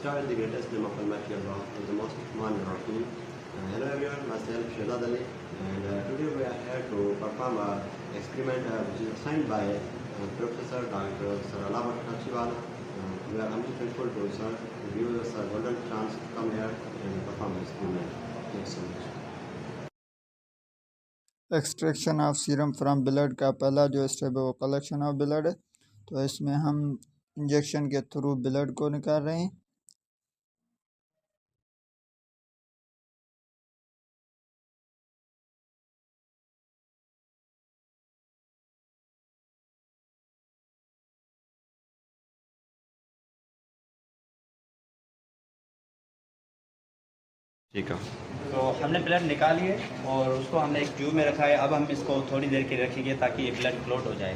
start with the greatest name of Almighty Allah, and the most Rahman Rahim. Hello everyone, myself Shehzad Ali, and today we are here to perform an experiment which is assigned by Professor Dr. Sir Alabad Nachiwal. We are humbly thankful to Sir to give us a golden chance to come here and perform this experiment. Thanks so much. Extraction of serum from blood का पहला जो step है वो collection of blood है। तो इसमें हम injection के थ्रू ब्लड को निकाल रहे हैं। ठीक है, तो हमने ब्लड निकाली है और उसको हमने एक ट्यूब में रखा है। अब हम इसको थोड़ी देर के रखेंगे ताकि ये ब्लड क्लॉट हो जाए।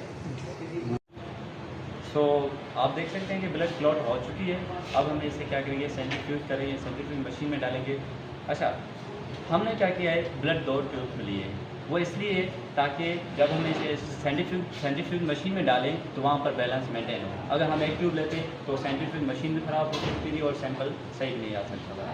सो आप देख सकते हैं कि ब्लड क्लॉट हो चुकी है। अब हम इसे क्या करेंगे, सेंट्रीफ्यूज करेंगे, सेंट्रीफ्यूज मशीन में डालेंगे। अच्छा, हमने क्या किया है, ब्लड 2 ट्यूब में लिए, वो इसलिए ताकि जब हम इसे सेंट्रीफ्यूज मशीन में डालें तो वहाँ पर बैलेंस मेंटेन हो। अगर हम एक ट्यूब लेते तो सेंट्रीफ्यूज मशीन भी ख़राब हो सकती थी और सैंपल सही नहीं आ सकता था।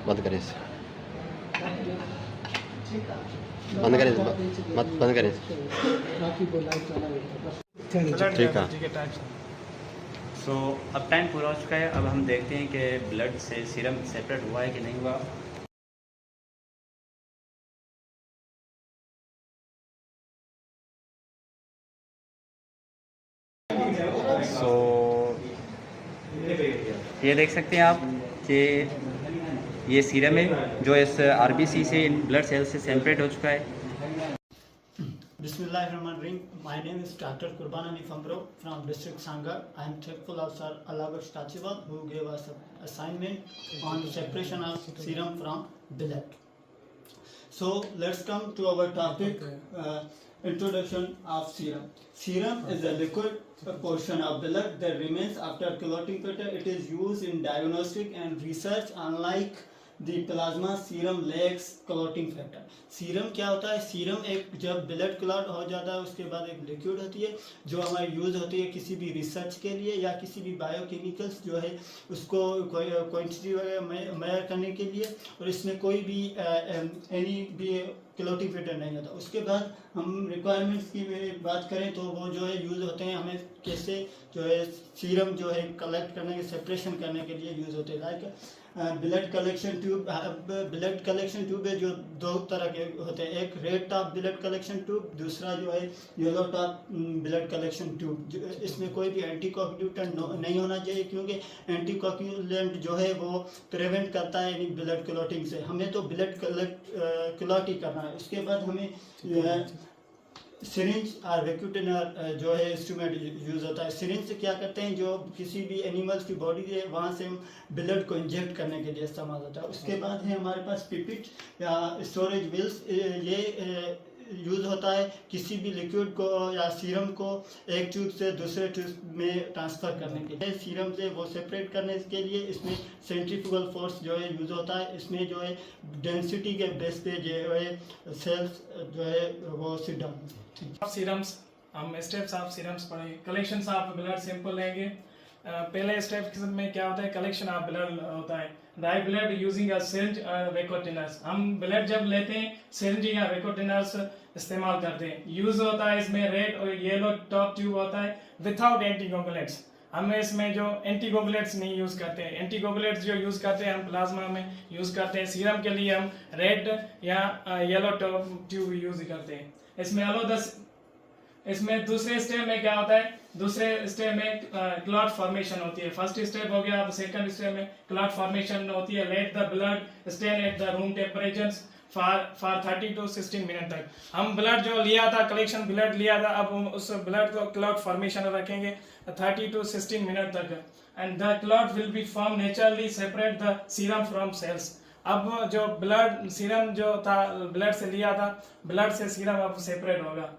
बंद करें इसे, बंद करें, मत बंद करें। ठीक है। सो अब टाइम पूरा हो चुका है। अब हम देखते हैं कि ब्लड से सीरम सेपरेट हुआ है कि नहीं हुआ। सो ये देख सकते हैं आप कि ये सीरम है जो इस आरबीसी से, इन ब्लड सेल से सेपरेट हो चुका है। Bismillahirrahmanirrahim. My name is Dr. Qurban Ali Fambro from District Sangar. I am thankful of Sir Alabad Nachiwal who gave us an assignment on separation of serum from blood. So let's come to our topic, introduction of serum. Serum is a liquid portion of blood that remains after clotting pattern. It is used in diagnostic and research. Unlike the plasma, serum lacks clotting factor. Serum क्या होता है? Serum एक, जब blood clot हो जाता है उसके बाद एक लिक्विड होती है जो हमारी यूज़ होती है किसी भी रिसर्च के लिए या किसी भी बायोकेमिकल्स जो है उसको क्वांटिटी वगैरह मेजर करने के लिए, और इसमें कोई भी एनी भी क्लॉटिंग पैटर्न नहीं होता। उसके बाद हम रिक्वायरमेंट्स की बात करें तो वो जो है यूज़ होते हैं, हमें कैसे जो है सीरम जो है कलेक्ट करने के, सेपरेशन करने के लिए यूज़ होते हैं। Like blood collection tube. Blood collection tube है जो 2 तरह के होते हैं, एक red top blood collection tube, दूसरा जो है yellow top blood collection tube. इसमें कोई भी एंटी कोagulant नहीं होना चाहिए क्योंकि एंटी कोagulant जो है वो प्रिवेंट करता है यानी ब्लड क्लॉटिंग से। हमें तो ब्लड क्लॉट ही करना है। उसके बाद हमें सिरिंज और वैक्यूटेनर जो है इंस्ट्रूमेंट यूज़ होता है। सिरिंज से क्या करते हैं, जो किसी भी एनिमल्स की बॉडी है वहाँ से हम ब्लड को इंजेक्ट करने के लिए इस्तेमाल होता है। उसके बाद है हमारे पास पिपिट या स्टोरेज व्हील्स। ये यूज़ होता है किसी भी लिक्विड को या सीरम को एक ट्यूब से दूसरे ट्यूब में ट्रांसफ़र करने के लिए। सीरम से वो सेपरेट करने के लिए इसमें सेंट्रीफ्यूगल फोर्स जो है यूज़ होता है। इसमें जो है डेंसिटी के बेस पे जो है सेल्स जो है वो सिट डाउन। सीरम्स, हम स्टेप्स ऑफ सीरम्स पढ़ेंगे। कलेक्शन ऑफ ब्लड सैंपल लेंगे। पहले स्टेप में क्या होता है, कलेक्शन ऑफ ब्लड होता है। Dye blood using a syringe vacutainers. हम ब्लड जब लेते हैं सिरिंज या वेकोटिनर्स इस्तेमाल करते हैं। यूज होता है इसमें रेड और येलो टॉप ट्यूब होता है विदाउट एंटीकोगुलेंट्स। हमें इसमें जो एंटीकोगुलेंट्स नहीं यूज करते हैं। एंटीकोगुलेंट्स जो यूज करते हैं हम प्लाज्मा में यूज करते हैं। सीरम के लिए हम रेड या येलो टॉप ट्यूब यूज करते हैं। इसमें दूसरे स्टेप में क्या होता है, दूसरे स्टेप में क्लॉट फॉर्मेशन होती है। फर्स्ट स्टेप हो गया, अब सेकंड स्टेप में क्लॉट फॉर्मेशन होती है। Let the blood stay at the room temperature for 30 to 16 minute तक। हम ब्लड जो लिया था, कलेक्शन ब्लड लिया था, अब उस ब्लड को क्लॉट फॉर्मेशन रखेंगे 30 to 16 मिनट तक। And the clot will be form naturally separate the serum from cells. अब जो ब्लड सीरम जो था ब्लड से लिया था, ब्लड से सीरम अब सेपरेट होगा।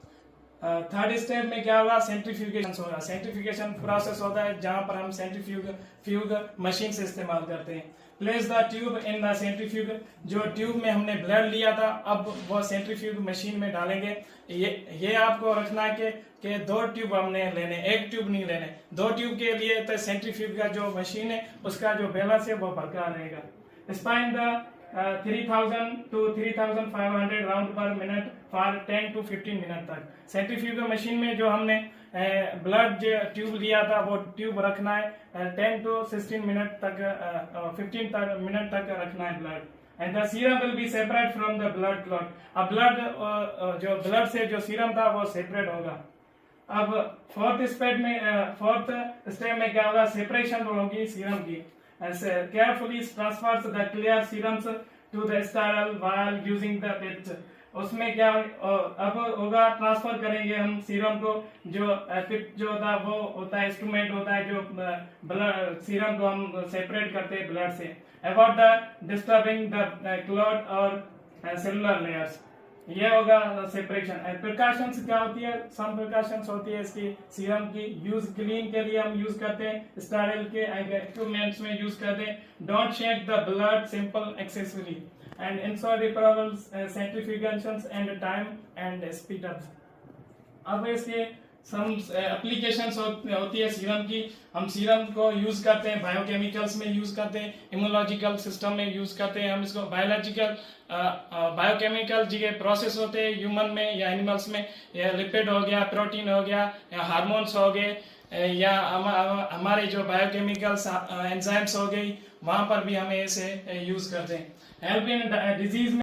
थर्ड स्टेप में क्या होगा, सेंट्रीफ्यूगेशन होगा। सेंट्रीफ्यूगेशन प्रोसेस होता है जहां पर हम सेंट्रीफ्यूग मशीन से इस्तेमाल करते हैं। Place the tube in the centrifuge. जो ट्यूब में हमने ब्लड लिया था अब वो सेंट्रीफ्यूग मशीन में डालेंगे। ये आपको रखना है कि 2 ट्यूब हमने लेने, 1 ट्यूब नहीं लेने। 2 ट्यूब के लिए तो सेंट्रीफ्यूग का जो मशीन है उसका जो बैलेंस है वो बरकरार रहेगा। स्पाइन द 3000 to 3500 राउंड पर मिनट फॉर 10 to 15 मिनट तक। सेंट्रीफ्यूग मशीन में जो हमने ब्लड ट्यूब लिया था वो ट्यूब रखना है 10 to 16 मिनट तक, 15 मिनट तक रखना है blood. And the serum will be separate from the blood clot. अब ब्लड जो ब्लड से जो सीरम था वो सेपरेट होगा। अब फोर्थ स्टेप में क्या होगा, सेपरेशन होगी सीरम की। Carefully transfers the clear serums to the sterile while using the pit। उसमें क्या अब होगा, ट्रांसफर करेंगे हम सीरम को। जो पिट जो होता है वो होता है इंस्ट्रूमेंट होता है जो ब्लड सीरम को हम सेपरेट करते हैं ब्लड से। Avoid the disturbing the clot और सेलुलर लेयर्स। ये होगा सेपरेशन। प्रिकॉशंस क्या होती है, सम प्रिकॉशंस होती है इसकी सीरम की। यूज क्लीन के लिए हम यूज करते हैं, स्टेरिल के इक्विपमेंट्स में यूज करते हैं। Don't shake the blood sample accessory and ensure the proper centrifugations and time and speed up. अब इसके सम एप्लीकेशंस होती है सीरम की। हम सीरम को यूज करते हैं बायोकेमिकल्स में यूज करते हैं, इम्यूनोलॉजिकल सिस्टम में यूज करते हैं हम इसको। बायोलॉजिकल बायोकेमिकल जी प्रोसेस होते हैं ह्यूमन में या एनिमल्स में, या लिपिड हो गया, प्रोटीन हो गया, या हार्मोन्स हो गए, या हमारे जो बायोकेमिकल्स एंजाइम्स हो गई, वहां पर भी हमें इसे यूज करते हैं। Help in disease